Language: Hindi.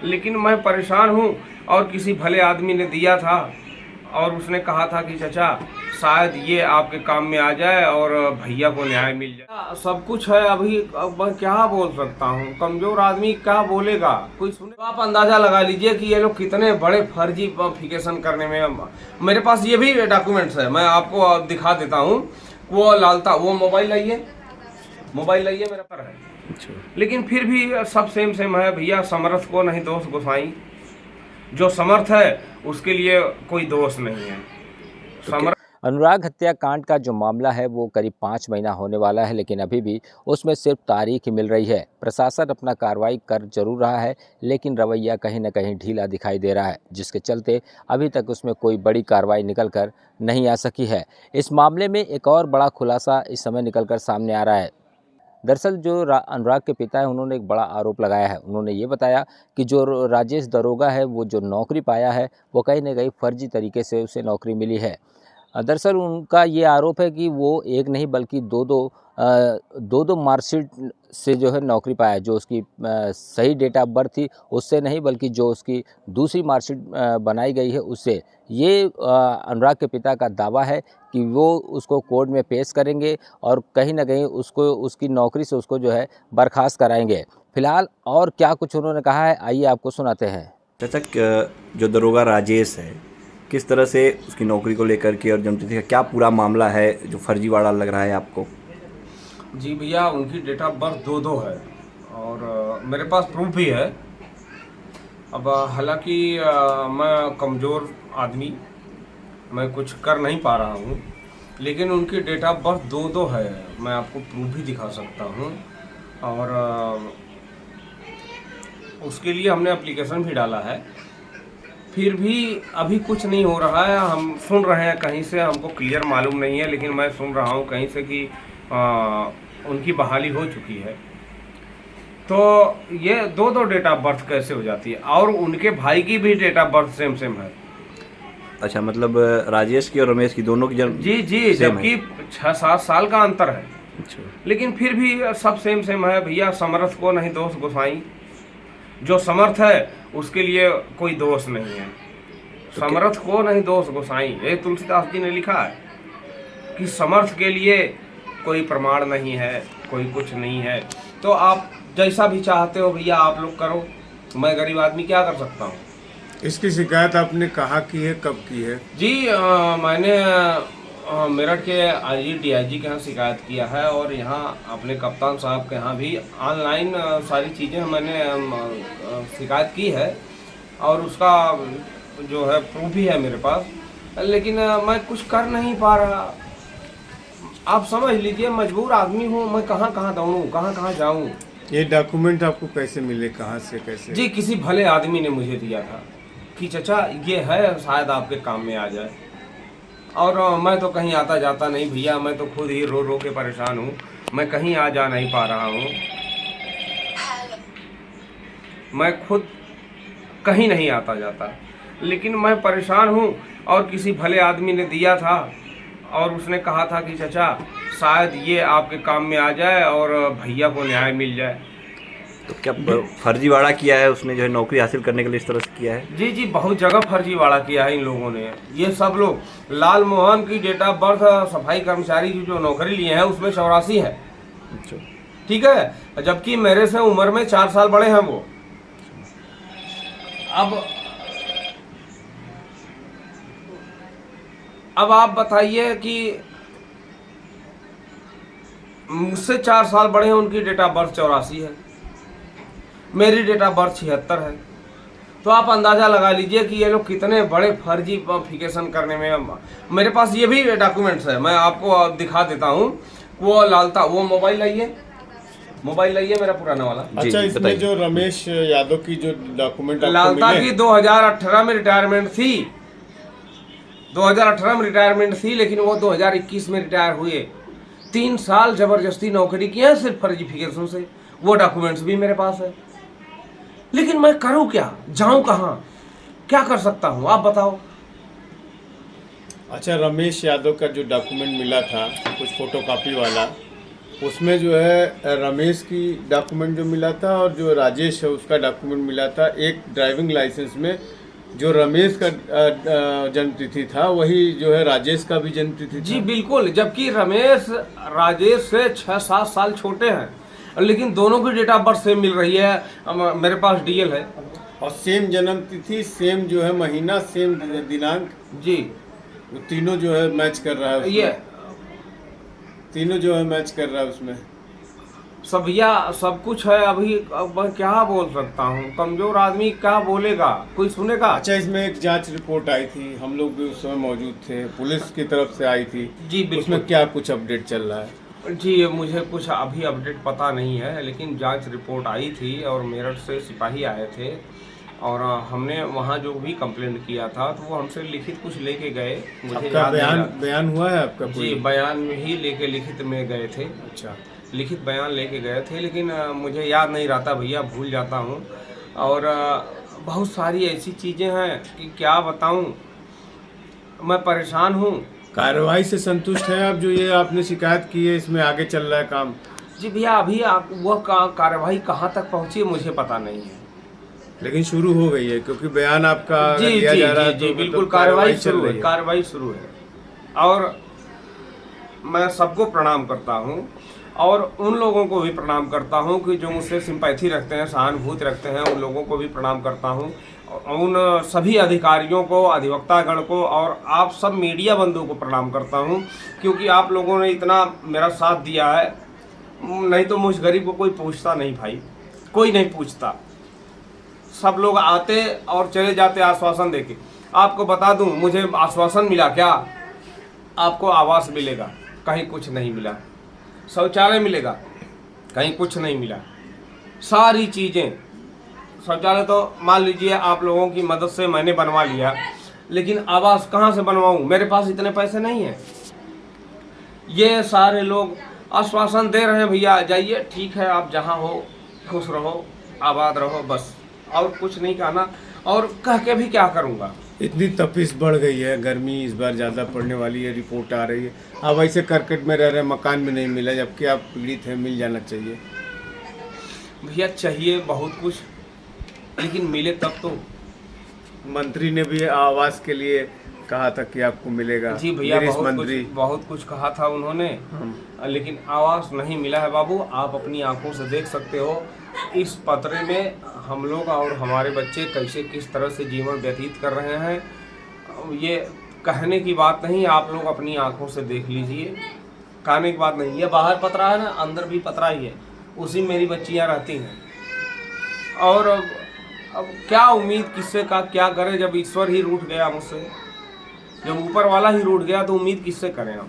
लेकिन मैं परेशान हूँ। और किसी भले आदमी ने दिया था और उसने कहा था कि चाचा शायद ये आपके काम में आ जाए और भैया को न्याय मिल जाए। सब कुछ है अभी, अब मैं क्या बोल सकता हूँ, कमजोर आदमी क्या बोलेगा, कोई सुने। तो आप अंदाजा लगा लीजिए कि ये लोग कितने बड़े फर्जीफिकेशन करने में। मेरे पास ये भी डॉक्यूमेंट्स है, मैं आपको दिखा देता हूँ। वो लालता, वो मोबाइल लाइए, मोबाइल लाइए, मेरे पर है। लेकिन फिर भी सब सेम सेम है भैया। समर्थ को नहीं दोष गोसाई, जो समर्थ है उसके लिए कोई दोष नहीं है। समर्थ अनुराग हत्याकांड का जो मामला है वो करीब 5 महीना होने वाला है, लेकिन अभी भी उसमें सिर्फ तारीख ही मिल रही है। प्रशासन अपना कार्रवाई कर जरूर रहा है, लेकिन रवैया कहीं न कहीं ढीला दिखाई दे रहा है, जिसके चलते अभी तक उसमें कोई बड़ी कार्रवाई निकल कर नहीं आ सकी है। इस मामले में एक और बड़ा खुलासा इस समय निकल कर सामने आ रहा है। दरअसल जो अनुराग के पिता है, उन्होंने एक बड़ा आरोप लगाया है। उन्होंने ये बताया कि जो राजेश दरोगा है, वो जो नौकरी पाया है वो कहीं न कहीं फर्जी तरीके से उसे नौकरी मिली है। दरअसल उनका ये आरोप है कि वो एक नहीं बल्कि दो मार्कशीट से जो है नौकरी पाया। जो उसकी सही डेट ऑफ बर्थ थी उससे नहीं, बल्कि जो उसकी दूसरी मार्कशीट बनाई गई है उससे। ये अनुराग के पिता का दावा है कि वो उसको कोर्ट में पेश करेंगे और कहीं ना कहीं उसको उसकी नौकरी से उसको जो है बर्खास्त कराएंगे। फिलहाल और क्या कुछ उन्होंने कहा है, आइए आपको सुनाते हैं। चाचा, जो दरोगा राजेश है, किस तरह से उसकी नौकरी को लेकर के और जनप्रतिनिधि का क्या पूरा मामला है जो फर्जीवाड़ा लग रहा है आपको? जी भैया, उनकी डेट ऑफ बर्थ 2-2 है और मेरे पास प्रूफ भी है। अब हालांकि मैं कमज़ोर आदमी, मैं कुछ कर नहीं पा रहा हूँ, लेकिन उनकी डेट ऑफ बर्थ 2-2 है। मैं आपको प्रूफ भी दिखा सकता हूँ और उसके लिए हमने एप्लीकेशन भी डाला है। फिर भी अभी कुछ नहीं हो रहा है। हम सुन रहे हैं कहीं से, हमको क्लियर मालूम नहीं है, लेकिन मैं सुन रहा हूँ कहीं से कि उनकी बहाली हो चुकी है। तो ये 2-2 डेट ऑफ बर्थ कैसे हो जाती है? और उनके भाई की भी date of birth same same है। अच्छा, मतलब राजेश की और रमेश की दोनों की जी, जबकि 6-7 साल का अंतर है। अच्छा, लेकिन फिर भी सब सेम सेम है भैया। समर्थ को नहीं दोष गोसाई, जो समर्थ है उसके लिए कोई दोष नहीं है। समर्थ को नहीं दोष गोसाई, ये तुलसीदास जी ने लिखा है कि समर्थ के लिए कोई प्रमाण नहीं है, कोई कुछ नहीं है। तो आप जैसा भी चाहते हो भैया आप लोग करो, मैं गरीब आदमी क्या कर सकता हूँ। इसकी शिकायत आपने कहाँ की है, कब की है? जी मैंने मेरठ के आईजी डीआईजी के यहाँ शिकायत किया है और यहाँ अपने कप्तान साहब के यहाँ भी ऑनलाइन सारी चीज़ें मैंने शिकायत की है और उसका जो है प्रूफ भी है मेरे पास। लेकिन मैं कुछ कर नहीं पा रहा। आप समझ लीजिए, मजबूर आदमी हूँ, मैं कहाँ कहाँ दौड़ूँ, कहाँ कहाँ जाऊँ। ये डॉक्यूमेंट आपको कैसे मिले, कहाँ से, कैसे? जी, किसी भले आदमी ने मुझे दिया था कि चाचा ये है, शायद आपके काम में आ जाए। और मैं तो कहीं आता जाता नहीं भैया, मैं तो खुद ही रो रो के परेशान हूँ। मैं कहीं आ जा नहीं पा रहा हूँ, मैं खुद कहीं नहीं आता जाता, लेकिन मैं परेशान हूँ। और किसी भले आदमी ने दिया था और उसने कहा था कि चाचा शायद ये आपके काम में आ जाए और भैया को न्याय मिल जाए। तो क्या फर्जीवाड़ा किया है उसने, जो है नौकरी हासिल करने के लिए इस तरह से किया है? जी, बहुत जगह फर्जीवाड़ा किया है इन लोगों ने। ये सब लोग, लाल मोहन की डेट ऑफ बर्थ सफाई कर्मचारी की जो नौकरी लिए हैं उसमें 84 है। अच्छा, ठीक है, जबकि मेरे से उम्र में 4 साल बड़े हैं वो। अब आप बताइए कि मुझसे 4 साल बड़े हैं, उनकी डेट ऑफ बर्थ 84 है, मेरी डेट ऑफ बर्थ 76 है। तो आप अंदाज़ा लगा लीजिए कि ये लोग कितने बड़े फर्जीफिकेशन करने में। मेरे पास ये भी डॉक्यूमेंट्स है, मैं आपको दिखा देता हूँ। वो लालता, वो मोबाइल लाइए, मोबाइल लाइए, मेरा पुराना वाला। अच्छा, इसमें जो रमेश यादव की जो डॉक्यूमेंट लालता की 2018 में रिटायरमेंट थी, 2018 में रिटायरमेंट थी, लेकिन वो 2021 में रिटायर हुए। 3 साल जबरदस्ती नौकरी की है सिर्फ फर्जीफिकेशन से। वो डॉक्यूमेंट्स भी मेरे पास है, लेकिन मैं करूं क्या, जाऊं कहां, क्या कर सकता हूं, आप बताओ। अच्छा, रमेश यादव का जो डॉक्यूमेंट मिला था कुछ फोटोकॉपी वाला, उसमें जो है रमेश की डॉक्यूमेंट जो मिला था और जो राजेश है उसका डॉक्यूमेंट मिला था। एक ड्राइविंग लाइसेंस में जो रमेश का जन्मतिथि था वही जो है राजेश का भी जन्मतिथि जी था। बिल्कुल, जबकि रमेश राजेश से 6-7 साल छोटे हैं, लेकिन दोनों की डेट ऑफ बर्थ सेम मिल रही है। मेरे पास डीएल है और सेम जन्मतिथि, सेम जो है महीना, सेम दिनांक, जी। वो तीनों जो है मैच कर रहा है उसमें। ये तीनों जो है मैच कर रहा है उसमें। सब भैया सब कुछ है। अभी अब मैं क्या बोल सकता हूँ, कमजोर आदमी क्या बोलेगा, कोई सुनेगा? अच्छा, इसमें एक जांच रिपोर्ट आई थी, हम लोग भी उस समय मौजूद थे, पुलिस की तरफ से आई थी। जी बिल्कुल। उसमें क्या कुछ अपडेट चल रहा है? जी मुझे कुछ अभी अपडेट पता नहीं है, लेकिन जांच रिपोर्ट आई थी और मेरठ से सिपाही आए थे और हमने वहाँ जो भी कंप्लेंट किया था तो वो हमसे लिखित कुछ लेके गए। मुझे आपका याद नहीं बयान रहा। बयान हुआ है आपका जी कोई? बयान ही लेके लिखित में गए थे। अच्छा, लिखित बयान लेके गए थे, लेकिन मुझे याद नहीं रहता भैया, भूल जाता हूँ। और बहुत सारी ऐसी चीज़ें हैं कि क्या बताऊँ, मैं परेशान हूँ। कार्रवाई से संतुष्ट हैं आप? जो ये आपने शिकायत की है इसमें आगे चल रहा है काम? जी भैया अभी वह कार्रवाई कहाँ तक पहुँची है मुझे पता नहीं है। लेकिन शुरू हो गई है, क्योंकि बयान आपका जी लिया जी जा रहा जी है जी तो बिल्कुल, मतलब कार्रवाई चल शुरू है, रही है। कार्रवाई शुरू है। और मैं सबको प्रणाम करता हूँ और उन लोगों को भी प्रणाम करता हूँ कि जो मुझसे सिंपैथी रखते हैं, सहानुभूति रखते हैं, उन लोगों को भी प्रणाम करता हूँ। उन सभी अधिकारियों को, अधिवक्तागण को और आप सब मीडिया बंधुओं को प्रणाम करता हूँ, क्योंकि आप लोगों ने इतना मेरा साथ दिया है। नहीं तो मुझ गरीब को कोई पूछता नहीं भाई, कोई नहीं पूछता। सब लोग आते और चले जाते आश्वासन देके। आपको बता दूं, मुझे आश्वासन मिला क्या? आपको आवास मिलेगा, कहीं कुछ नहीं मिला। शौचालय मिलेगा, कहीं कुछ नहीं मिला। सारी चीज़ें, शौचालय तो मान लीजिए आप लोगों की मदद से मैंने बनवा लिया, लेकिन आवास कहाँ से बनवाऊं? मेरे पास इतने पैसे नहीं हैं। ये सारे लोग आश्वासन दे रहे हैं, भैया जाइए, ठीक है, आप जहाँ हो खुश रहो, आबाद रहो, बस और कुछ नहीं कहना। और कह के भी क्या करूँगा? इतनी तपिश बढ़ गई है, गर्मी इस बार ज़्यादा पड़ने वाली है, रिपोर्ट आ रही है। आप ऐसे करकट में रह रहे हैं, मकान भी नहीं मिला, जबकि आप पीड़ित हैं, मिल जाना चाहिए। भैया चाहिए बहुत कुछ, लेकिन मिले तब तो। मंत्री ने भी आवास के लिए कहा था कि आपको मिलेगा। जी भैया गिरीश बहुत मंत्री। बहुत कुछ कहा था उन्होंने, लेकिन आवास नहीं मिला है बाबू। आप अपनी आंखों से देख सकते हो इस पतरे में हम लोग और हमारे बच्चे कैसे किस तरह से जीवन व्यतीत कर रहे हैं। ये कहने की बात नहीं, आप लोग अपनी आंखों से देख लीजिए, कहने की बात नहीं। ये बाहर पतरा है ना, अंदर भी पतरा ही है, उसी में मेरी बच्चियाँ रहती हैं। और अब क्या उम्मीद किससे का क्या करें, जब ईश्वर ही रूठ गया मुझसे, जब ऊपर वाला ही रूठ गया तो उम्मीद किससे करें हम?